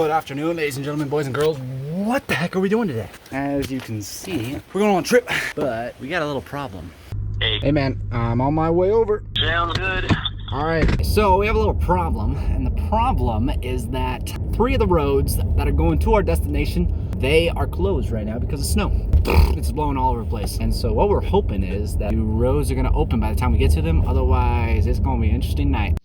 Good afternoon, ladies and gentlemen, boys and girls. What the heck are we doing today? As you can see, we're going on a trip, but we got a little problem. Hey man, I'm on my way over. Sounds good. Alright, so we have a little problem, and the problem is that 3 of the roads that are going to our destination, they are closed right now because of snow. It's blowing all over the place. And so what we're hoping is that the roads are gonna open by the time we get to them, otherwise it's gonna be an interesting night.